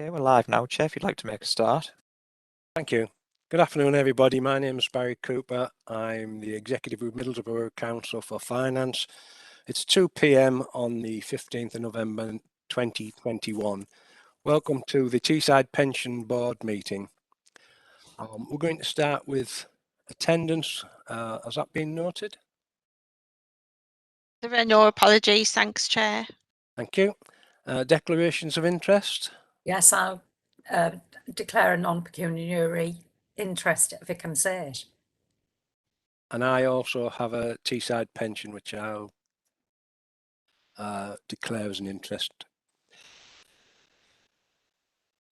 Okay, we're live now, Chair, if you'd like to make a start. Thank you. Good afternoon, everybody. My name is Barry Cooper. I'm the Executive with Middlesbrough Council for Finance. It's 2 p.m. on the 15th of November 2021. Welcome to the Teesside Pension Board meeting. We're going to start with attendance. Has that been noted? There are no apologies, thanks, Chair. Thank you. Declarations of interest? Yes, I'll declare a non-pecuniary interest if I can say it. And I also have a Teesside pension, which I'll declare as an interest.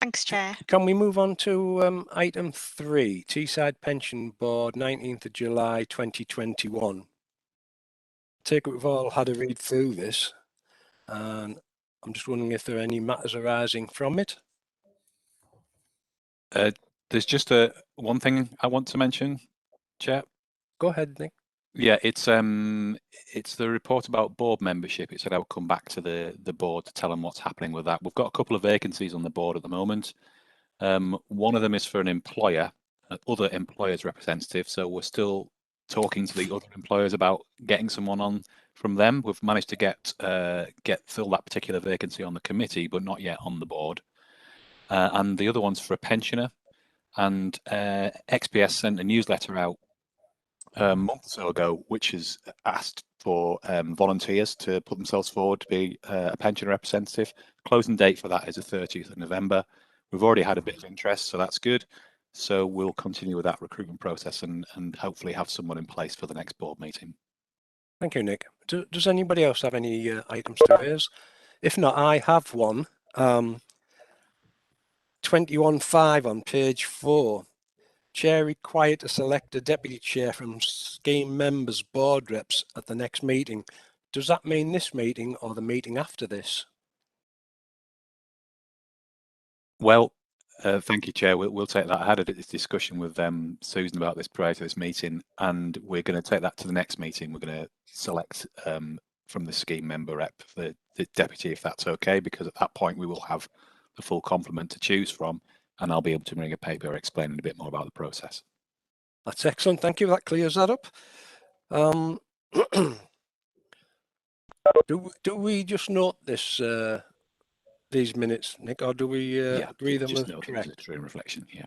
Thanks, Chair. Can we move on to item 3, Teesside Pension Board, 19th of July 2021. Take it we've all had a read through this, and I'm just wondering if there are any matters arising from it. There's just one thing I want to mention, Chair. Go ahead, Nick. Yeah, it's the report about board membership. It said I would come back to the board to tell them what's happening with that. We've got a couple of vacancies on the board at the moment. One of them is for an employer, other employers representative. So we're still talking to the other employers about getting someone on from them. We've managed to get fill that particular vacancy on the committee, but not yet on the board. And the other one's for a pensioner. And XPS sent a newsletter out a month or so ago, which has asked for volunteers to put themselves forward to be a pension representative. Closing date for that is the 30th of November. We've already had a bit of interest, so that's good. So we'll continue with that recruitment process and hopefully have someone in place for the next board meeting. Thank you, Nick. Does anybody else have any items to raise? If not, I have one. 21.5 on page 4. Chair required to select a deputy chair from scheme members, board reps at the next meeting. Does that mean this meeting or the meeting after this? Well, thank you, Chair. We'll take that. I had a discussion with Susan about this prior to this meeting, and we're going to take that to the next meeting. We're going to select from the scheme member rep the deputy, if that's okay, because at that point we will have the full complement to choose from, and I'll be able to bring a paper explaining a bit more about the process. That's excellent. Thank you. That clears that up. Do we just note this these minutes, Nick, or do we agree them as correct? Just true reflection, yeah.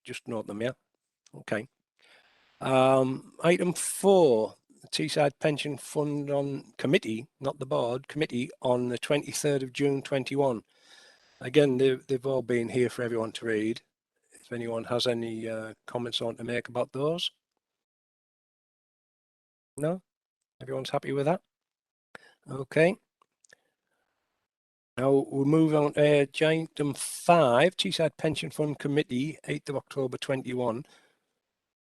Just note them, yeah. Okay. Item 4, the Teesside Pension Fund on committee, not the board, committee on the 23rd of June 21. Again, they've all been here for everyone to read. If anyone has any comments on to make about those. No? Everyone's happy with that? Okay. Now we'll move on to item 5, Teesside Pension Fund Committee, 8th of October 21.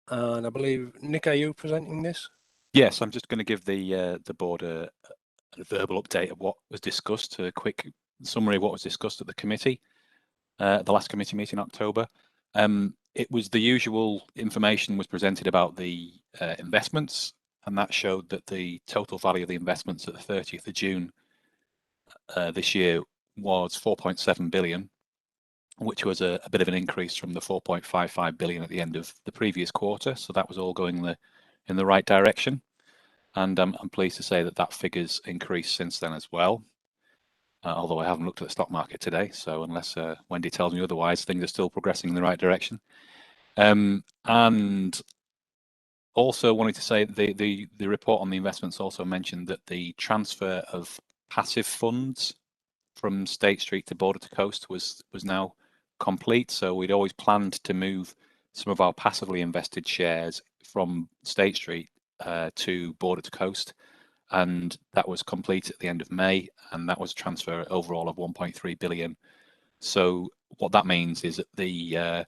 And I believe, Nick, are you presenting this? Yes, I'm just going to give the board a verbal update of what was discussed, a quick summary of what was discussed at the committee, the last committee meeting in October. It was the usual information was presented about the investments, and that showed that the total value of the investments at the 30th of June this year was 4.7 billion, which was a bit of an increase from the 4.55 billion at the end of the previous quarter. So that was all going in the right direction. And I'm pleased to say that that figure's increased since then as well. Although I haven't looked at the stock market today, so unless Wendy tells me otherwise, things are still progressing in the right direction. And also wanted to say the report on the investments also mentioned that the transfer of passive funds from State Street to Border to Coast was now complete. So we'd always planned to move some of our passively invested shares from State Street to Border to Coast, and that was complete at the end of May, and that was a transfer overall of 1.3 billion. So what that means is that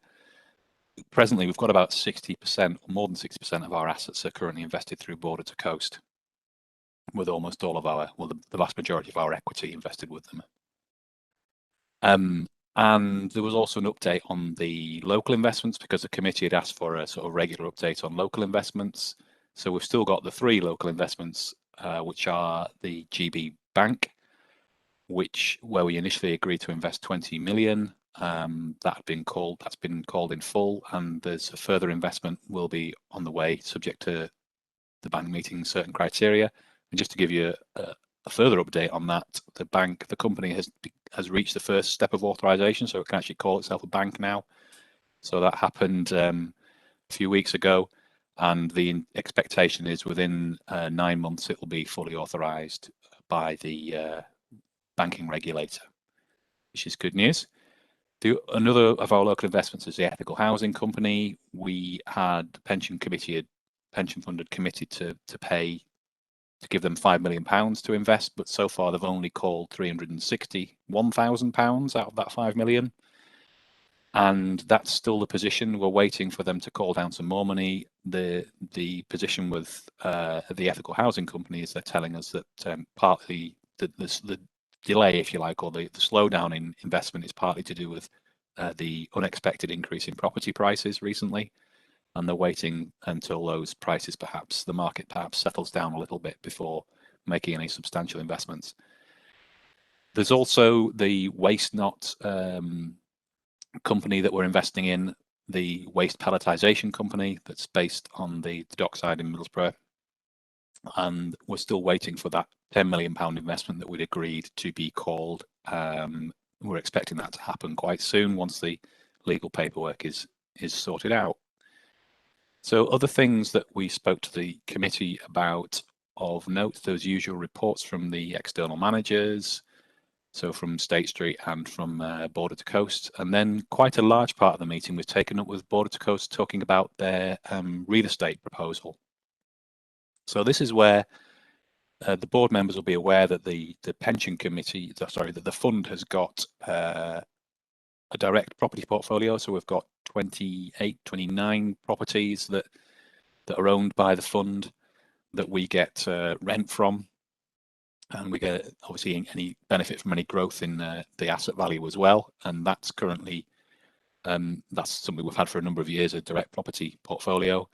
presently we've got about 60%, or more than 60% of our assets are currently invested through Border to Coast, with almost all of our, well, the vast majority of our equity invested with them. And there was also an update on the local investments, because the committee had asked for a sort of regular update on local investments. So we've still got the 3 local investments, which are the GB Bank, where we initially agreed to invest 20 million. That's been called in full, and there's a further investment will be on the way, subject to the bank meeting certain criteria. And just to give you a further update on that, the company has reached the first step of authorization, so it can actually call itself a bank now. So that happened a few weeks ago, and the expectation is within 9 months it will be fully authorized by the banking regulator, which is good news. Another of our local investments is the Ethical Housing Company. We had the pension fund had committed to give them £5 million to invest, but so far they've only called £361,000 out of that 5 million. And that's still the position. We're waiting for them to call down some more money. The position with the Ethical Housing Company is they're telling us that partly the delay, if you like, or the slowdown in investment is partly to do with the unexpected increase in property prices recently. And they're waiting until those prices, the market perhaps settles down a little bit before making any substantial investments. There's also the Waste Not company that we're investing in, the waste palletisation company that's based on the dockside in Middlesbrough. And we're still waiting for that £10 million investment that we'd agreed to be called. We're expecting that to happen quite soon once the legal paperwork is sorted out. So other things that we spoke to the committee about of note, those usual reports from the external managers, so from State Street and from Border to Coast. And then quite a large part of the meeting was taken up with Border to Coast talking about their real estate proposal. So this is where the board members will be aware that the pension committee, that the fund has got a direct property portfolio. So we've got 29 properties that are owned by the fund that we get rent from, and we get obviously any benefit from any growth in the asset value as well. And that's currently that's something we've had for a number of years, a direct property portfolio.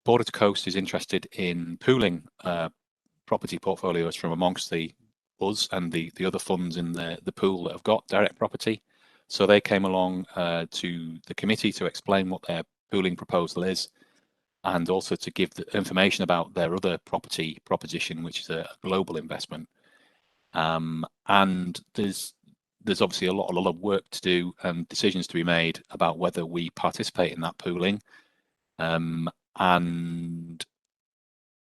Border to Coast is interested in pooling property portfolios from amongst us and the other funds in the pool that have got direct property. So they came along to the committee to explain what their pooling proposal is, and also to give the information about their other property proposition, which is a global investment. And there's obviously a lot of work to do and decisions to be made about whether we participate in that pooling. And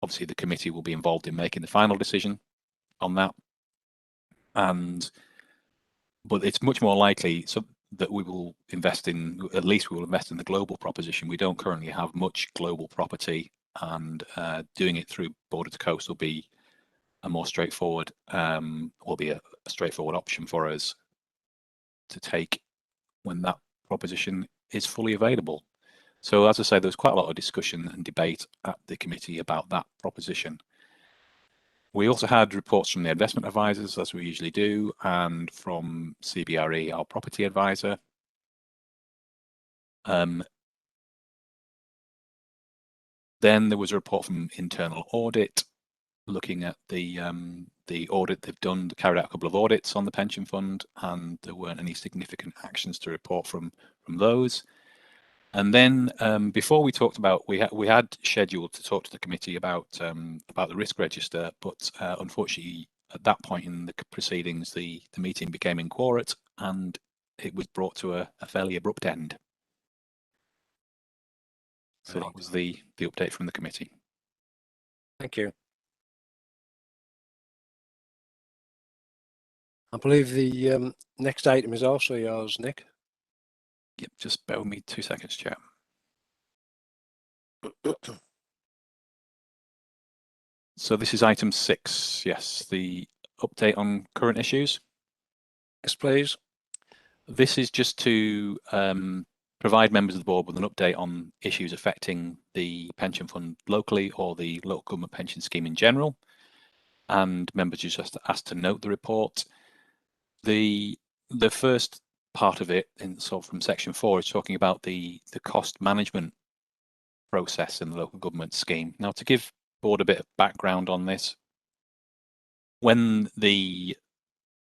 obviously the committee will be involved in making the final decision on that. But it's much more likely that we will invest in, at least we will invest in the global proposition. We don't currently have much global property, and doing it through Border to Coast will be a more straightforward, a straightforward option for us to take when that proposition is fully available. So as I say, there's quite a lot of discussion and debate at the committee about that proposition. We also had reports from the investment advisors, as we usually do, and from CBRE, our property advisor. Then there was a report from internal audit, looking at the audit they've done, carried out a couple of audits on the pension fund, and there weren't any significant actions to report from those. And then before we talked about, we had scheduled to talk to the committee about the risk register, but unfortunately at that point in the proceedings, the meeting became inquorate and it was brought to a fairly abrupt end. So that was the update from the committee. Thank you. I believe the next item is also yours, Nick. Yep, just bear with me 2 seconds, Chair. So this is item 6, yes, the update on current issues. Yes, please. This is just to provide members of the board with an update on issues affecting the pension fund locally or the local government pension scheme in general. And members are just asked to note the report. The first part of it, from section 4, is talking about the cost management process in the local government scheme. Now, to give board a bit of background on this, when the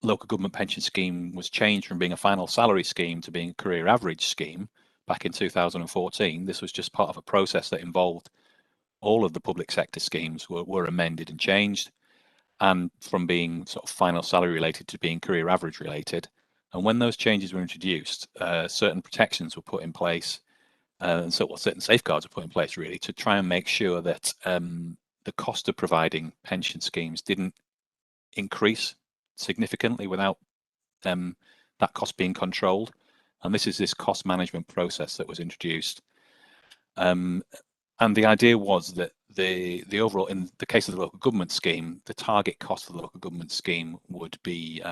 local government pension scheme was changed from being a final salary scheme to being a career average scheme back in 2014, this was just part of a process that involved all of the public sector schemes were amended and changed, and from being sort of final salary related to being career average related. And when those changes were introduced, certain protections were put in place, and so certain safeguards were put in place really to try and make sure that the cost of providing pension schemes didn't increase significantly without that cost being controlled. And this is this cost management process that was introduced. And the idea was that the overall, in the case of the local government scheme, the target cost of the local government scheme would be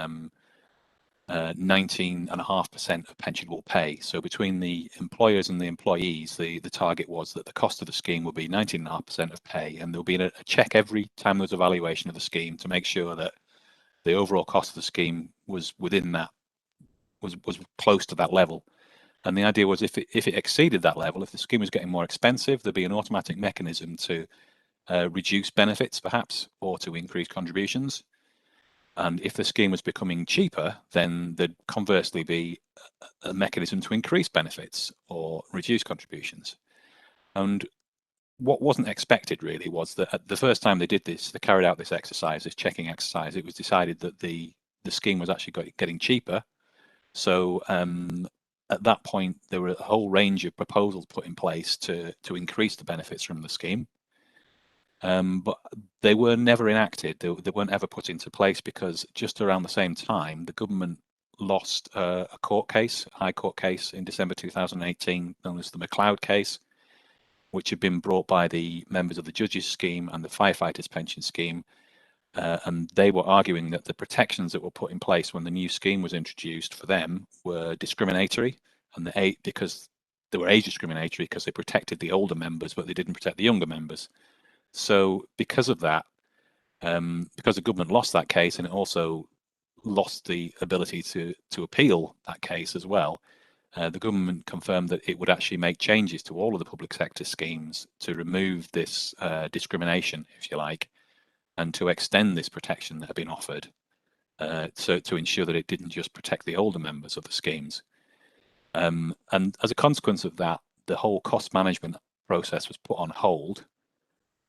19.5% of pensionable pay. So between the employers and the employees, the target was that the cost of the scheme would be 19.5% of pay, and there'll be a check every time there's evaluation of the scheme to make sure that the overall cost of the scheme was within that, was close to that level. And the idea was if it exceeded that level, if the scheme was getting more expensive, there'd be an automatic mechanism to reduce benefits perhaps, or to increase contributions. And if the scheme was becoming cheaper, then there'd conversely be a mechanism to increase benefits or reduce contributions. And what wasn't expected really was that at the first time they did this, they carried out this exercise, this checking exercise, it was decided that the scheme was actually getting cheaper. So at that point, there were a whole range of proposals put in place to increase the benefits from the scheme. But they were never enacted. They weren't ever put into place because just around the same time, the government lost a court case, a High Court case in December 2018, known as the McLeod case, which had been brought by the members of the Judges Scheme and the Firefighters Pension Scheme. And they were arguing that the protections that were put in place when the new scheme was introduced for them were discriminatory, and because they were age discriminatory because they protected the older members, but they didn't protect the younger members. So because of that, because the government lost that case and it also lost the ability to appeal that case as well, the government confirmed that it would actually make changes to all of the public sector schemes to remove this discrimination, if you like, and to extend this protection that had been offered, to ensure that it didn't just protect the older members of the schemes. And as a consequence of that, the whole cost management process was put on hold.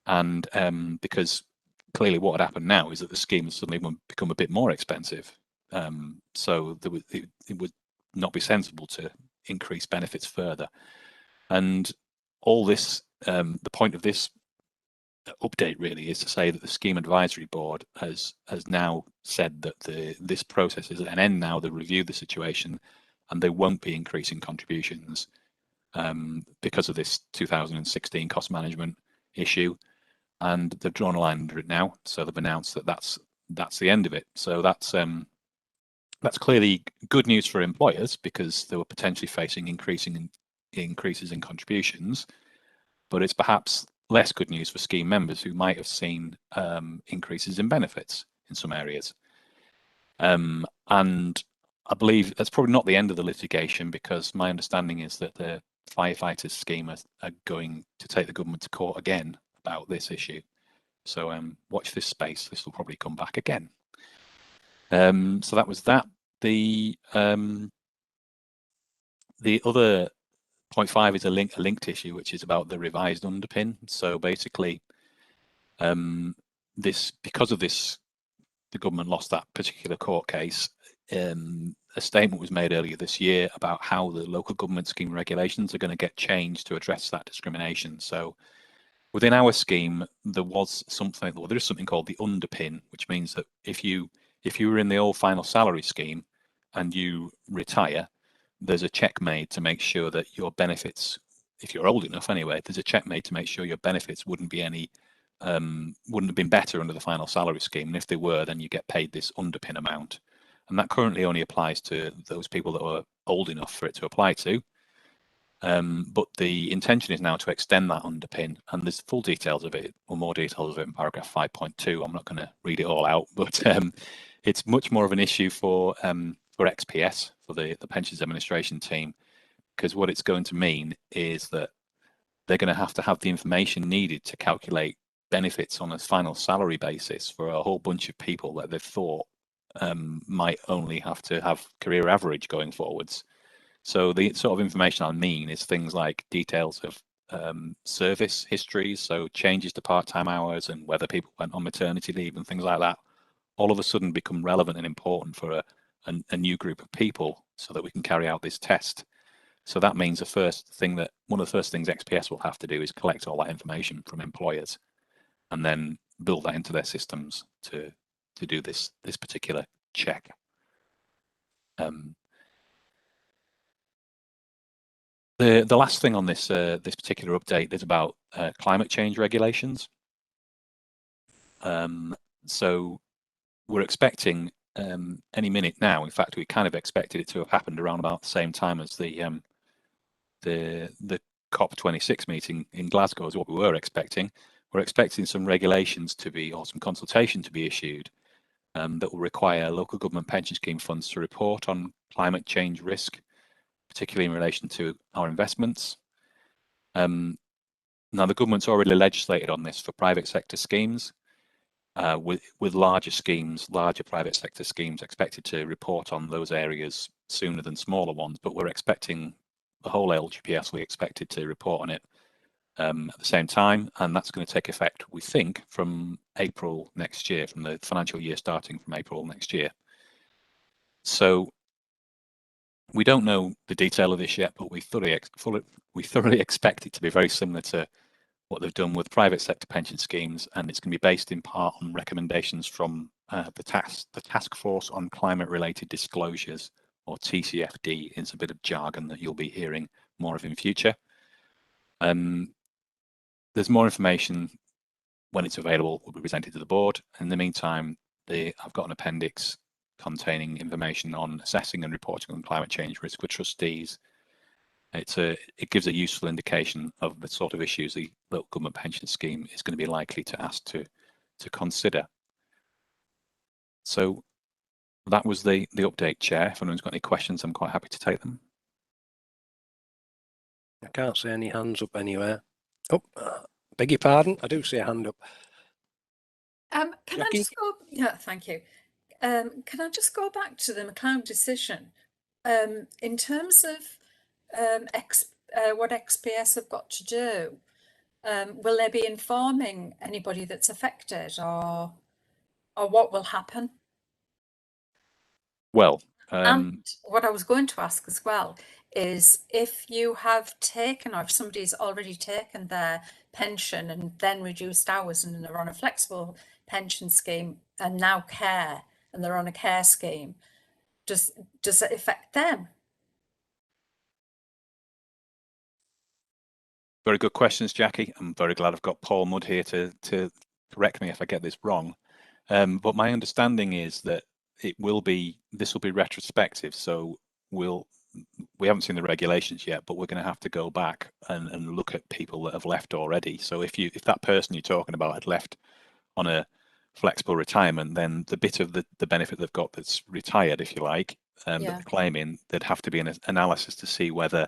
And because clearly what had happened now is that the scheme has suddenly become a bit more expensive. So it would not be sensible to increase benefits further. And all this, the point of this update really is to say that the Scheme Advisory Board has now said that this process is at an end now. They've reviewed the situation and they won't be increasing contributions because of this 2016 cost management issue. And they've drawn a line under it now, so they've announced that that's the end of it. So that's clearly good news for employers because they were potentially facing increases in contributions, but it's perhaps less good news for scheme members who might have seen increases in benefits in some areas. And I believe that's probably not the end of the litigation, because my understanding is that the firefighters scheme are going to take the government to court again about this issue. So watch this space. This will probably come back again. So that was that. The other point 5 is a linked issue, which is about the revised underpin. So basically, because of this, the government lost that particular court case. A statement was made earlier this year about how the local government scheme regulations are going to get changed to address that discrimination. So within our scheme, there is something called the underpin, which means that if you were in the old final salary scheme and you retire, there's a check made to make sure that your benefits, if you're old enough anyway, there's a check made to make sure your benefits wouldn't have been better under the final salary scheme. And if they were, then you get paid this underpin amount. And that currently only applies to those people that are old enough for it to apply to. But the intention is now to extend that underpin, and there's full details of it, or more details of it, in paragraph 5.2. I'm not going to read it all out, but it's much more of an issue for XPS, for the Pensions Administration team, because what it's going to mean is that they're going to have the information needed to calculate benefits on a final salary basis for a whole bunch of people that they've thought might only have to have career average going forwards. So the sort of information I mean is things like details of service histories, so changes to part-time hours and whether people went on maternity leave and things like that, all of a sudden become relevant and important for a new group of people so that we can carry out this test. So that means one of the first things XPS will have to do is collect all that information from employers and then build that into their systems to do this particular check. The last thing on this this particular update is about climate change regulations. So we're expecting any minute now. In fact, we kind of expected it to have happened around about the same time as the COP26 meeting in Glasgow is what we were expecting. We're expecting some regulations to be, or some consultation to be issued that will require local government pension scheme funds to report on climate change risk, particularly in relation to our investments. Now, the government's already legislated on this for private sector schemes, with larger schemes, larger private sector schemes expected to report on those areas sooner than smaller ones, but we're expecting the whole LGPS, we expected to report on it at the same time, and that's going to take effect, we think, from April next year, from the financial year starting from April next year. So we don't know the detail of this yet, but we thoroughly expect it to be very similar to what they've done with private sector pension schemes, and it's going to be based in part on recommendations from the Task Force on Climate-Related Disclosures, or TCFD. It's a bit of jargon that you'll be hearing more of in future. There's more information when it's available will be presented to the board. In the meantime, I've got an appendix containing information on assessing and reporting on climate change risk for trustees. It gives a useful indication of the sort of issues the local government pension scheme is going to be likely to ask to consider. So that was the update, Chair. If anyone's got any questions, I'm quite happy to take them. I can't see any hands up anywhere. Oh, beg your pardon. I do see a hand up. Can Jackie? I just go? Yeah, thank you. Can I just go back to the McLeod decision? In terms of what XPS have got to do, will they be informing anybody that's affected, or what will happen? Well, and what I was going to ask as well is if you have taken, or if somebody's already taken their pension and then reduced hours and they're on a flexible pension scheme and now care, and they're on a care scheme, does it affect them? Very good questions, Jackie. I'm very glad I've got Paul Mudd here to correct me if I get this wrong. But my understanding is that this will be retrospective. So we haven't seen the regulations yet, but we're going to have to go back and look at people that have left already. So if that person you're talking about had left on a flexible retirement, then the bit of the benefit they've got that's retired, if you like, that they're claiming, there'd have to be an analysis to see whether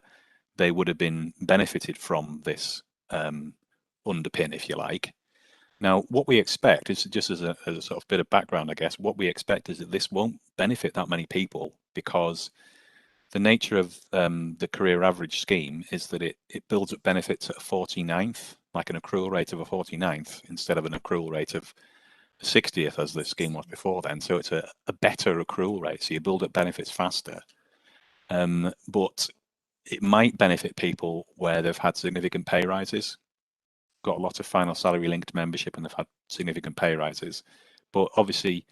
they would have been benefited from this underpin, if you like. Now, what we expect is, just as a sort of bit of background, I guess, what we expect is that this won't benefit that many people, because the nature of the career average scheme is that it builds up benefits at a 49th, like an accrual rate of a 49th, instead of an accrual rate of a 60th as the scheme was before then. So it's a better accrual rate, so you build up benefits faster. But it might benefit people where they've had significant pay rises, got a lot of final salary linked membership, and they've had significant pay rises. But obviously,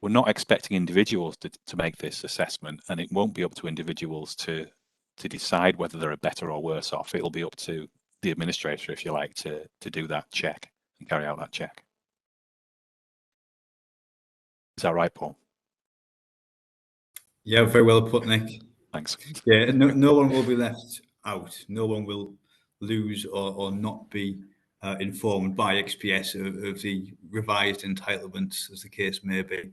we're not expecting individuals to make this assessment, and it won't be up to individuals to decide whether they're better or worse off. It'll be up to the administrator, if you like, to do that check and carry out that check. Is that right, Paul? Yeah, very well put, Nick. Thanks. Yeah, no one will be left out. No one will lose or not be informed by XPS of the revised entitlements, as the case may be.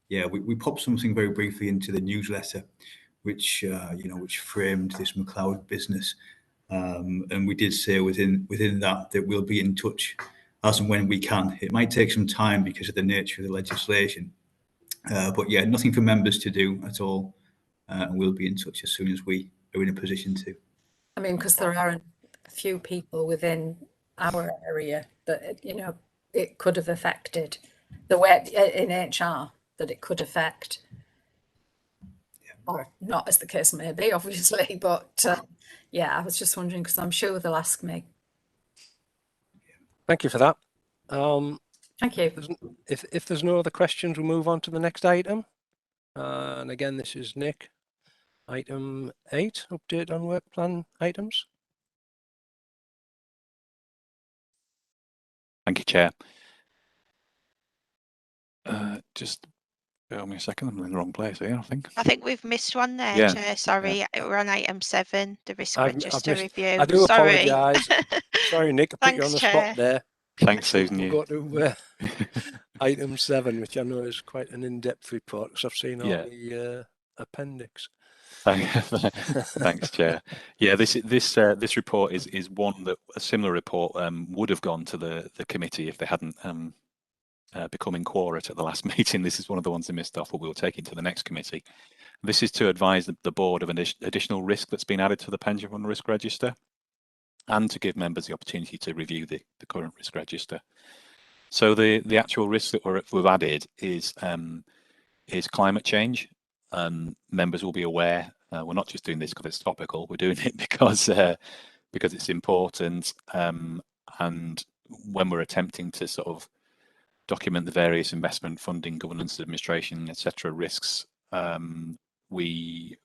Yeah, we popped something very briefly into the newsletter, which which framed this McLeod business, and we did say within that we'll be in touch as and when we can. It might take some time because of the nature of the legislation, But yeah, nothing for members to do at all. And we'll be in touch as soon as we are in a position to. I mean, because there are a few people within our area that, you know, it could have affected the way in HR that it could affect. Or not, as the case may be, obviously, but yeah, I was just wondering because I'm sure they'll ask me. Thank you for that. Thank you. If there's no other questions, we'll move on to the next item. And again, this is Nick. Item 8, update on work plan items. Thank you, Chair. Just bear with me a second. I'm in the wrong place here, I think. I think we've missed one there, Yeah, Chair. Sorry, we're on item 7, the risk I've register missed- review. I do Sorry. apologise. Sorry, Nick, I put you on Thanks, the Chair. spot there. Thanks, Susan. We'll You. go to item 7, which I know is quite an in-depth report because I've seen all Yeah. the appendix. Thanks, Chair. Yeah, this report is one that a similar report would have gone to the committee if they hadn't become inquirate at the last meeting. This is one of the ones they missed off, but we'll take it to the next committee. This is to advise the board of an additional risk that's been added to the pension fund risk register, and to give members the opportunity to review the current risk register. So the actual risk that we've added is climate change. Members will be aware. We're not just doing this because it's topical. We're doing it because it's important. And when we're attempting to sort of document the various investment, funding, governance, administration, etc. risks, we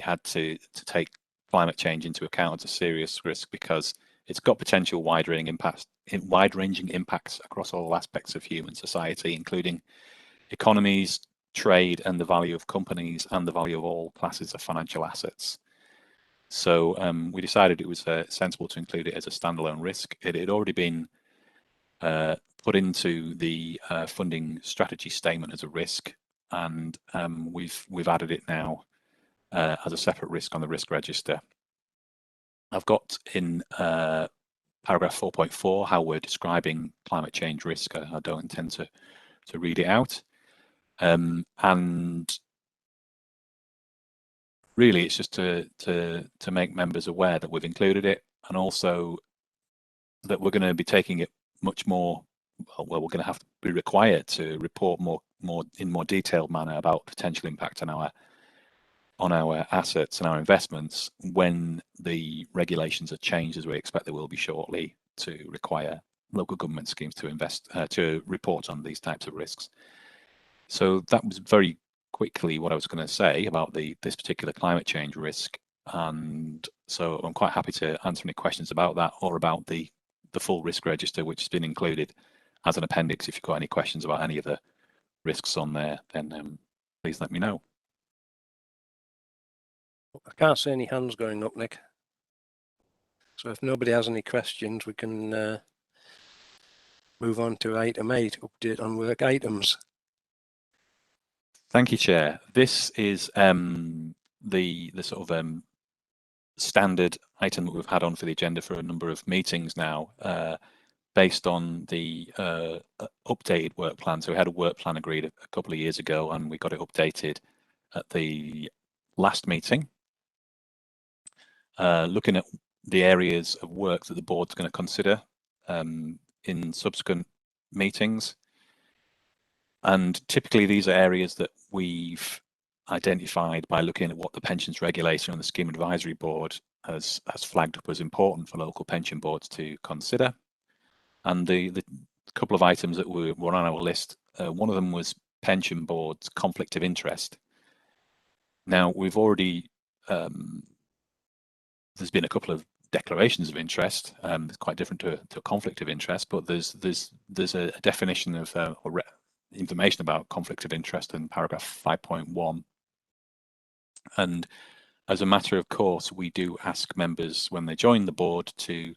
had to take climate change into account as a serious risk because it's got potential wide-ranging impacts across all aspects of human society, including economies, trade, and the value of companies, and the value of all classes of financial assets. So we decided it was sensible to include it as a standalone risk. It had already been put into the funding strategy statement as a risk, and we've added it now as a separate risk on the risk register. I've got in paragraph 4.4 how we're describing climate change risk. I don't intend to read it out. And really, it's just to make members aware that we've included it, and also that we're going to be taking it much more. Well, we're going to have to be required to report more in more detailed manner about potential impact on our assets and our investments when the regulations are changed, as we expect they will be shortly, to require local government schemes to report on these types of risks. So that was very quickly what I was going to say about this particular climate change risk, and so I'm quite happy to answer any questions about that or about the full risk register, which has been included as an appendix. If you've got any questions about any of the risks on there, then please let me know. I can't see any hands going up, Nick. So if nobody has any questions, we can move on to item 8, update on work items. Thank you, Chair. This is the sort of standard item that we've had on for the agenda for a number of meetings now, based on the updated work plan. So we had a work plan agreed a couple of years ago, and we got it updated at the last meeting, looking at the areas of work that the board's going to consider in subsequent meetings. And typically these are areas that we've identified by looking at what the pensions regulator and the scheme advisory board has flagged up as important for local pension boards to consider. And the couple of items that were on our list, one of them was pension boards conflict of interest. Now we've already there's been a couple of declarations of interest. It's quite different to a conflict of interest, but there's a definition of or information about conflict of interest in paragraph 5.1. And as a matter of course, we do ask members when they join the board to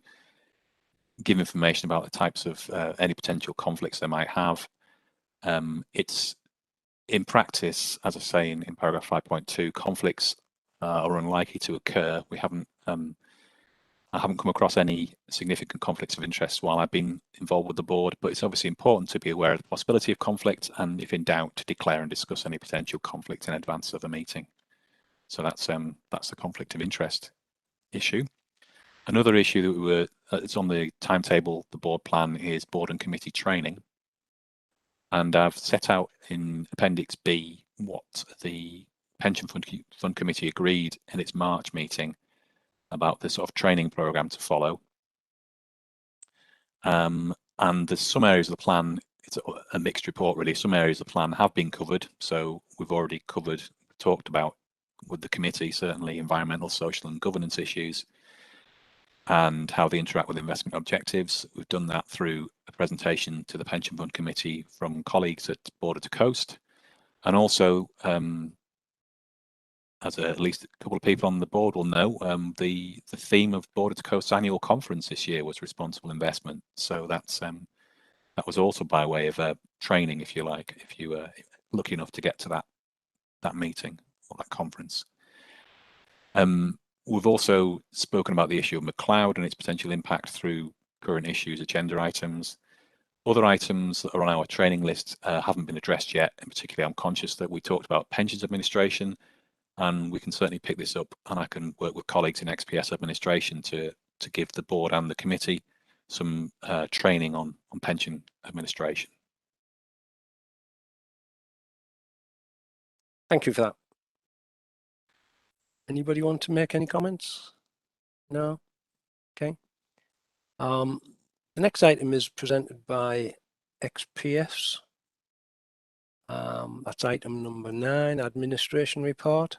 give information about the types of any potential conflicts they might have. It's in practice, as I say in paragraph 5.2, conflicts are unlikely to occur. We haven't I haven't come across any significant conflicts of interest while I've been involved with the board, but it's obviously important to be aware of the possibility of conflict, and if in doubt, to declare and discuss any potential conflict in advance of the meeting. So that's the conflict of interest issue. Another issue that it's on the timetable, the board plan, is board and committee training. And I've set out in Appendix B what the Pension Fund Committee agreed in its March meeting about the sort of training programme to follow. And there's some areas of the plan, it's a mixed report really, some areas of the plan have been covered. So we've already talked about with the committee, certainly environmental, social and governance issues and how they interact with investment objectives. We've done that through a presentation to the Pension Fund Committee from colleagues at Border to Coast. And also, as at least a couple of people on the board will know, the theme of Border to Coast's annual conference this year was responsible investment. So that was also by way of training, if you like, if you were lucky enough to get to that meeting or that conference. We've also spoken about the issue of McLeod and its potential impact through current issues, agenda items. Other items that are on our training list haven't been addressed yet. In particular, I'm conscious that we talked about pensions administration, and we can certainly pick this up, and I can work with colleagues in XPS administration to give the board and the committee some training on pension administration. Thank you for that. Anybody want to make any comments? No? Okay. The next item is presented by XPS. That's item number 9, administration report.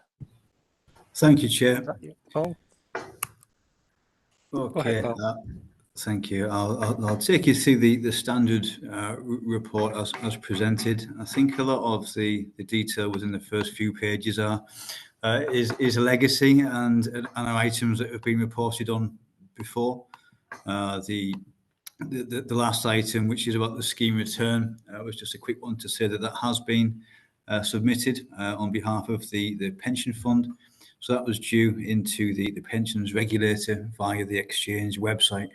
Thank you, Is Chair. that you, Paul? Okay, Paul. thank you. I'll take you through the standard report as presented. I think a lot of the detail within the first few pages is a legacy and are items that have been reported on before. The last item, which is about the scheme return, was just a quick one to say that has been submitted on behalf of the pension fund. So that was due into the pensions regulator via the exchange website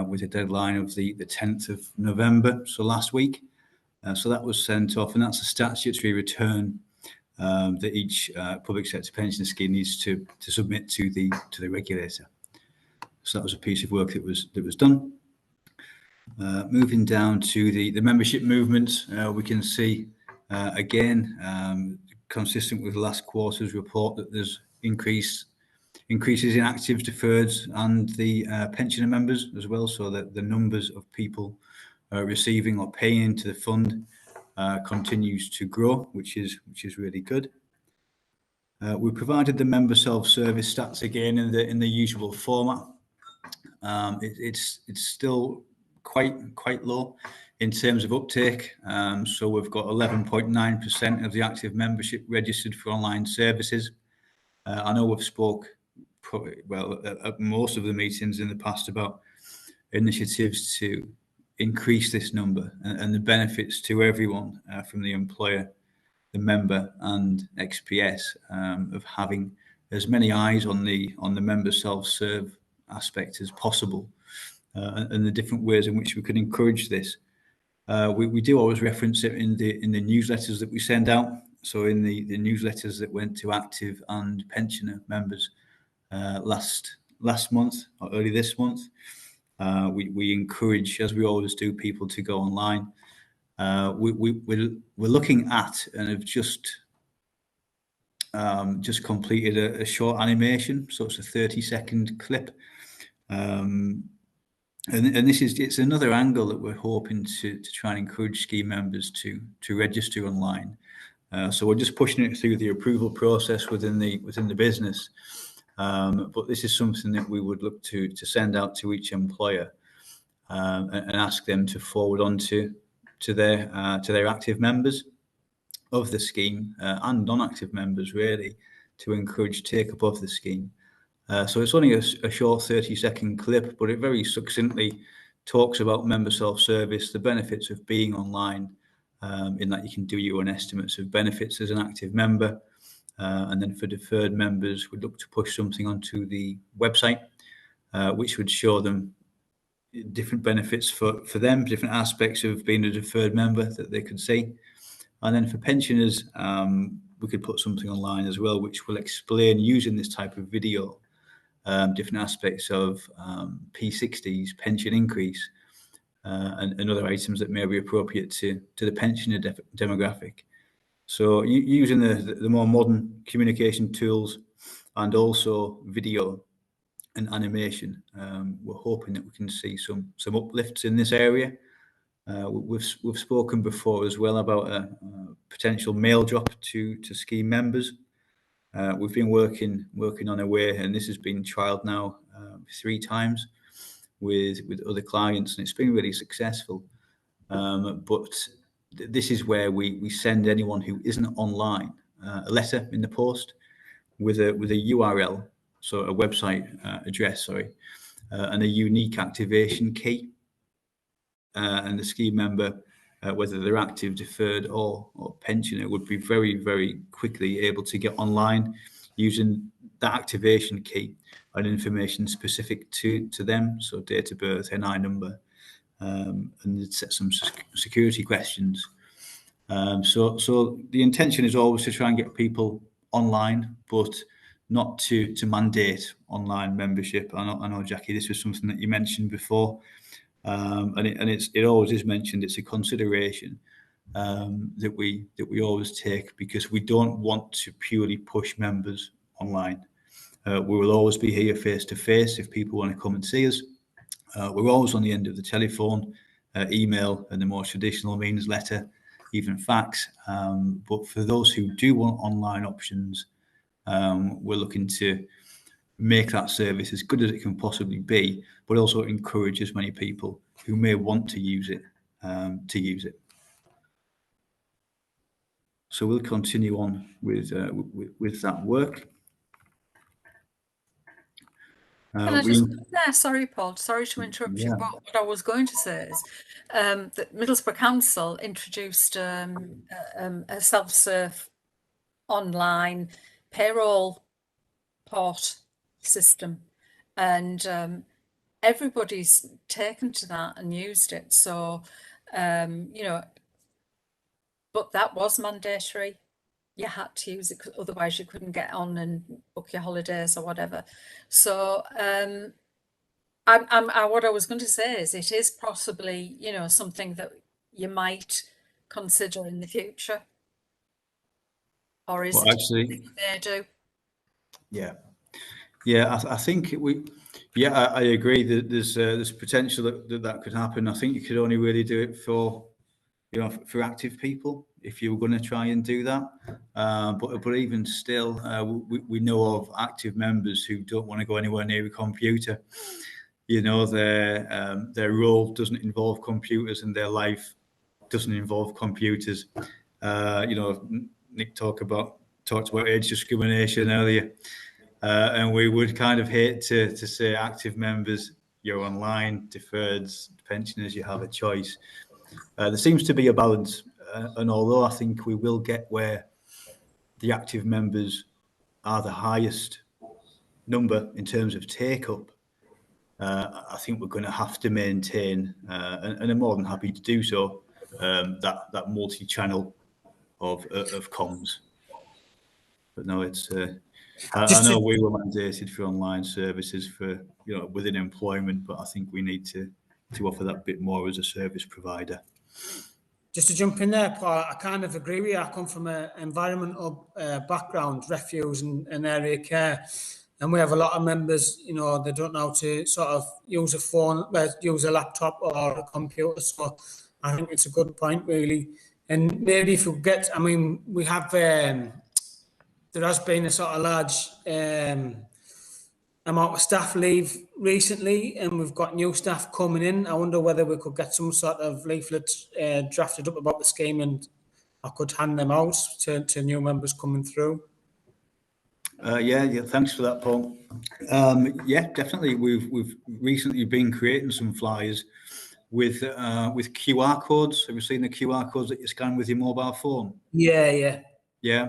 with a deadline of the 10th of November, so last week. So that was sent off, and that's a statutory return that each public sector pension scheme needs to submit to the regulator. So that was a piece of work that was done. Moving down to the membership movement, we can see again, consistent with last quarter's report, that there's increases in actives, deferreds, and the pensioner members as well, so that the numbers of people receiving or paying into the fund continues to grow, which is really good. We provided the member self-service stats again in the usual format. It's still quite low in terms of uptake. So we've got 11.9% of the active membership registered for online services. I know we've spoke at most of the meetings in the past about initiatives to increase this number and the benefits to everyone from the employer, the member, and XPS of having as many eyes on the member self-serve aspect as possible, and the different ways in which we can encourage this. We do always reference it in the newsletters that we send out. So in the newsletters that went to active and pensioner members last month or early this month, we encourage, as we always do, people to go online. We're looking at and have just completed a short animation, so it's a 30-second clip. And it's another angle that we're hoping to try and encourage scheme members to register online. So we're just pushing it through the approval process within the business. But this is something that we would look to send out to each employer and ask them to forward on to their active members of the scheme and non-active members, really, to encourage take-up of the scheme. So it's only a short 30-second clip, but it very succinctly talks about member self-service, the benefits of being online, in that you can do your own estimates of benefits as an active member. And then for deferred members, we'd look to push something onto the website which would show them different benefits for them, different aspects of being a deferred member that they could see. And then for pensioners, we could put something online as well, which will explain, using this type of video, different aspects of P60s, pension increase, and other items that may be appropriate to the pensioner demographic. So using the more modern communication tools and also video and animation, we're hoping that we can see some uplifts in this area. We've spoken before as well about a potential mail drop to scheme members. We've been working on a way, and this has been trialled now 3 times with other clients, and it's been really successful. But this is where we send anyone who isn't online a letter in the post with a URL, so a website address, and a unique activation key. And the scheme member, whether they're active, deferred, or pensioner, would be very, very quickly able to get online using that activation key and information specific to them, so date of birth, NI number, and set some security questions. So the intention is always to try and get people online, but not to mandate online membership. I know, Jackie, this was something that you mentioned before. And it always is mentioned. It's a consideration that we always take, because we don't want to purely push members online. We will always be here face to face if people want to come and see us. We're always on the end of the telephone, email, and the more traditional means, letter, even fax. But for those who do want online options, we're looking to make that service as good as it can possibly be, but also encourage as many people who may want to use it to use it. So we'll continue on with that work. Can I just sorry, Paul, sorry to interrupt you, but what I was going to say is that Middlesbrough Council introduced a self-serve online payroll port system, and everybody's taken to that and used it. So, you know, but that was mandatory. You had to use it, because otherwise you couldn't get on and book your holidays or whatever. So, what I was going to say is, it is possibly, you know, something that you might consider in the future. Or is it actually they do? Yeah, I think I agree that there's potential that could happen. I think you could only really do it for, you know, for active people, if you were going to try and do that. But even still, we know of active members who don't want to go anywhere near a computer. You know, their role doesn't involve computers, and their life doesn't involve computers. You know, Nick talked about age discrimination earlier, and we would kind of hate to say active members, you're online, deferreds, pensioners, you have a choice. There seems to be a balance, and although I think we will get where the active members are the highest number in terms of take-up, I think we're going to have to maintain, and I'm more than happy to do so, that multi-channel of comms. But no, it's I know we were mandated for online services for, you know, within employment, but I think we need to offer that bit more as a service provider. Just to jump in there, Paul, I kind of agree with you. I come from an environmental background, refuse and area care. And we have a lot of members, you know, they don't know how to sort of use a phone, use a laptop or a computer. So I think it's a good point, really. And maybe if we get, I mean, we have, there has been a sort of large amount of staff leave recently, and we've got new staff coming in. I wonder whether we could get some sort of leaflet drafted up about the scheme, and I could hand them out to new members coming through. Yeah, thanks for that, Paul. Yeah, definitely. We've recently been creating some flyers with QR codes. Have you seen the QR codes that you scan with your mobile phone? Yeah.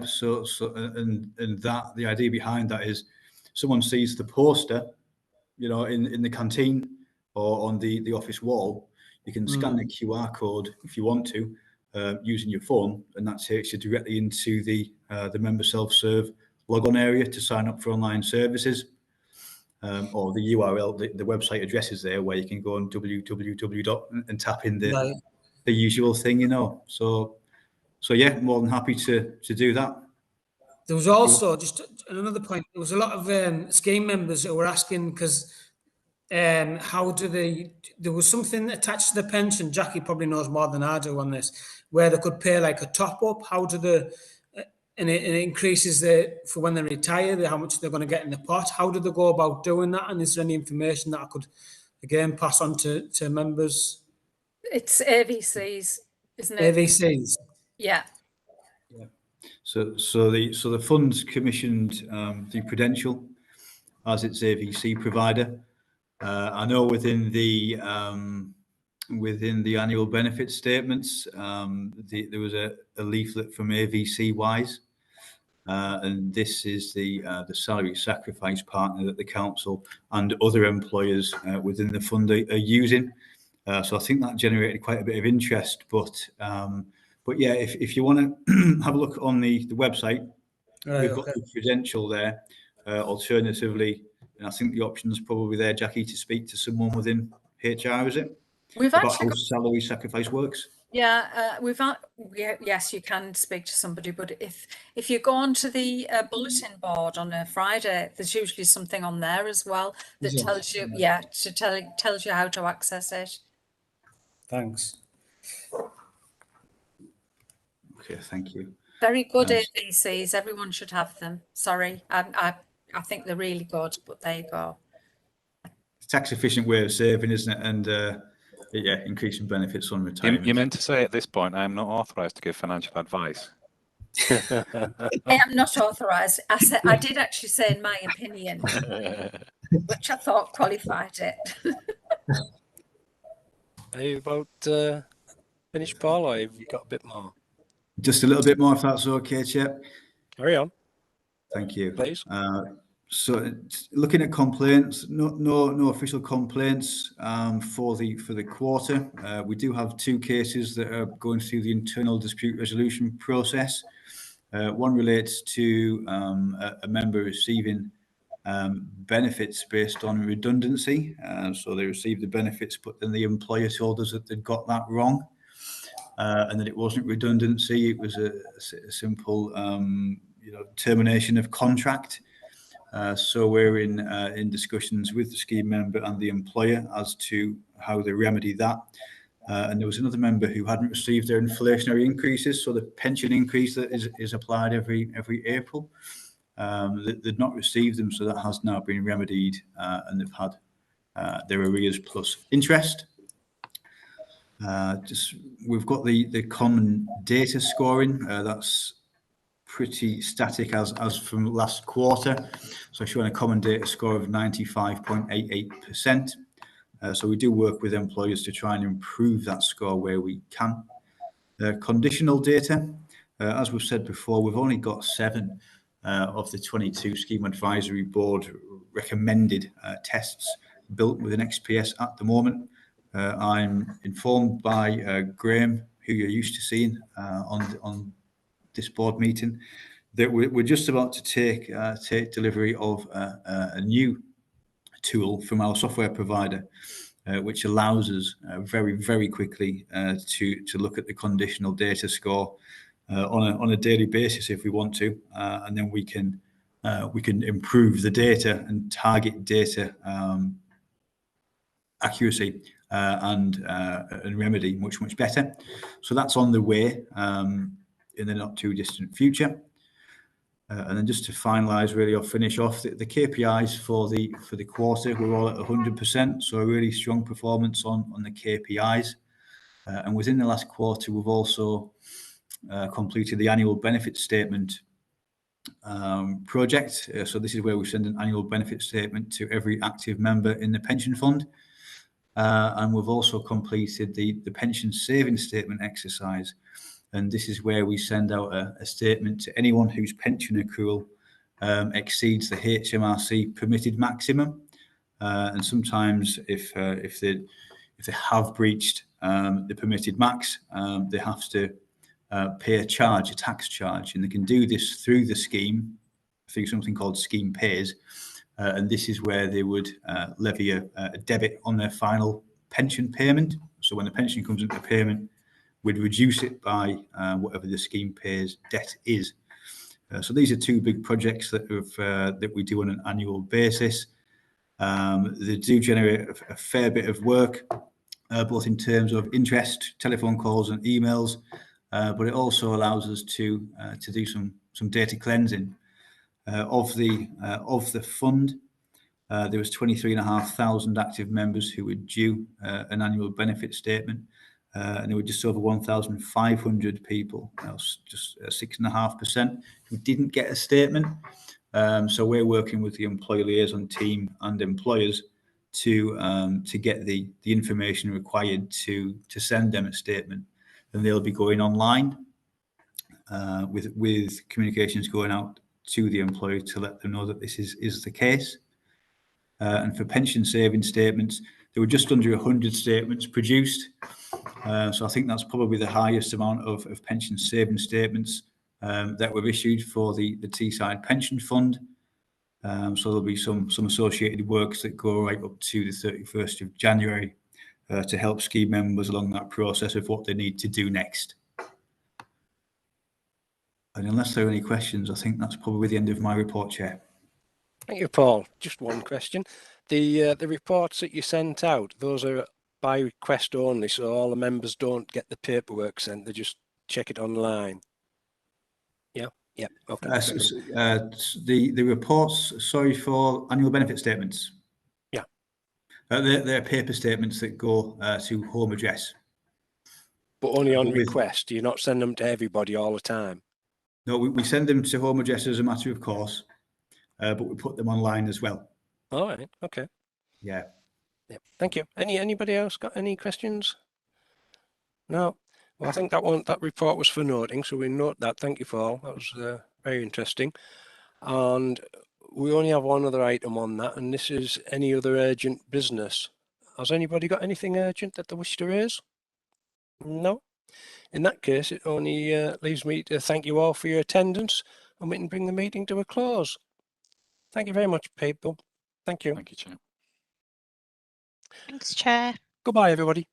So and that, the idea behind that is, someone sees the poster you know, in the canteen or on the office wall, you can scan the QR code if you want to, using your phone, and that takes you directly into the member self-serve log-on area to sign up for online services. Or the URL, the website address is there where you can go on www. and tap in the usual thing, you know. So yeah, more than happy to do that. There was also just another point. There was a lot of scheme members who were asking because how do they? There was something attached to the pension. Jackie probably knows more than I do on this, where they could pay like a top up. How do the and it increases for when they retire, how much they're going to get in the pot. How do they go about doing that? And is there any information that I could again pass on to members? It's AVCs, isn't it? AVCs. Yeah. So the fund's commissioned the Prudential as its AVC provider. I know within the annual benefit statements, there was a leaflet from AVC Wise, and this is the salary sacrifice partner that the council and other employers within the fund are using. So I think that generated quite a bit of interest. But yeah, if you want to have a look on the website, we've got the Prudential there. Alternatively, and I think the option's probably there, Jackie, to speak to someone within HR, is it? We've About actually how got, salary sacrifice works. yeah, yes, you can speak to somebody, but if you go onto the bulletin board on a Friday, there's usually something on there as well that tells you, tells you how to access it. Thanks. Okay, thank you. Very good AVCs. Everyone should have them. Sorry, I think they're really good, but there you go. It's a tax efficient way of saving, isn't it? And yeah, increasing benefits on retirement. You meant to say at this point, I am not authorised to give financial advice. I am not authorised. I did actually say in my opinion, which I thought qualified it. Are you about finished, Paul, or have you got a bit more? Just a little bit more, if that's okay, Chair. Carry on. Thank you. Please. So looking at complaints, no official complaints for the quarter. We do have 2 cases that are going through the internal dispute resolution process. One relates to a member receiving benefits based on redundancy. So they received the benefits, but then the employer told us that they'd got that wrong. And that it wasn't redundancy, it was a simple termination of contract. So we're in discussions with the scheme member and the employer as to how they remedy that. And there was another member who hadn't received their inflationary increases, so the pension increase that is applied every April. They'd not received them, so that has now been remedied, and they've had their arrears plus interest. We've got the common data scoring. That's pretty static as from last quarter. So showing a common data score of 95.88%. So we do work with employers to try and improve that score where we can. Conditional data, as we've said before, we've only got 7 of the 22 Scheme Advisory Board recommended tests built within XPS at the moment. I'm informed by Graham, who you're used to seeing on this board meeting, that we're just about to take delivery of a new tool from our software provider, which allows us very, very quickly to look at the conditional data score on a daily basis if we want to, and then we can improve the data and target data accuracy and remedy much better. So that's on the way in the not too distant future. And then just to finalise, really, or finish off, the KPIs for the quarter, we're all at 100%, so a really strong performance on the KPIs. And within the last quarter, we've also completed the annual benefit statement project. So this is where we send an annual benefit statement to every active member in the pension fund. And we've also completed the pension savings statement exercise. And this is where we send out a statement to anyone whose pension accrual exceeds the HMRC permitted maximum. and sometimes if they have breached the permitted max, they have to pay a charge, a tax charge, and they can do this through the scheme, through something called Scheme Pays, and this is where they would levy a debit on their final pension payment. So when the pension comes into payment, we'd reduce it by whatever the Scheme Pays debt is. So these are two big projects that we do on an annual basis. They do generate a fair bit of work, both in terms of interest, telephone calls and emails, but it also allows us to do some data cleansing of the fund. There was 23,500 active members who were due an annual benefit statement, and there were just over 1,500 people, just 6.5%, who didn't get a statement. So we're working with the employee liaison team and employers to get the information required to send them a statement, and they'll be going online with communications going out to the employer to let them know that this is the case. And for pension saving statements, there were just under 100 statements produced. So I think that's probably the highest amount of pension saving statements that were issued for the Teesside Pension Fund. So there'll be some associated works that go right up to the 31st of January to help scheme members along that process of what they need to do next. And unless there are any questions, I think that's probably the end of my report, Chair. Thank you, Paul. Just one question. The reports that you sent out, those are by request only, so all the members don't get the paperwork sent, they just check it online. Yeah, yeah, okay. The reports, sorry, for annual benefit statements. Yeah. They're paper statements that go to home address. But only on request, do you not send them to everybody all the time? No, we send them to home address as a matter of course, but we put them online as well. All right, okay. Yeah. Yeah, thank you. Anybody else got any questions? No. Well, I think that report was for noting, so we note that. Thank you, Paul. That was very interesting. And we only have one other item on that, and this is any other urgent business. Has anybody got anything urgent that they wish to raise? No. In that case, it only leaves me to thank you all for your attendance, and we can bring the meeting to a close. Thank you very much, people. Thank you. Thank you, Chair. Thanks, Chair. Goodbye, everybody.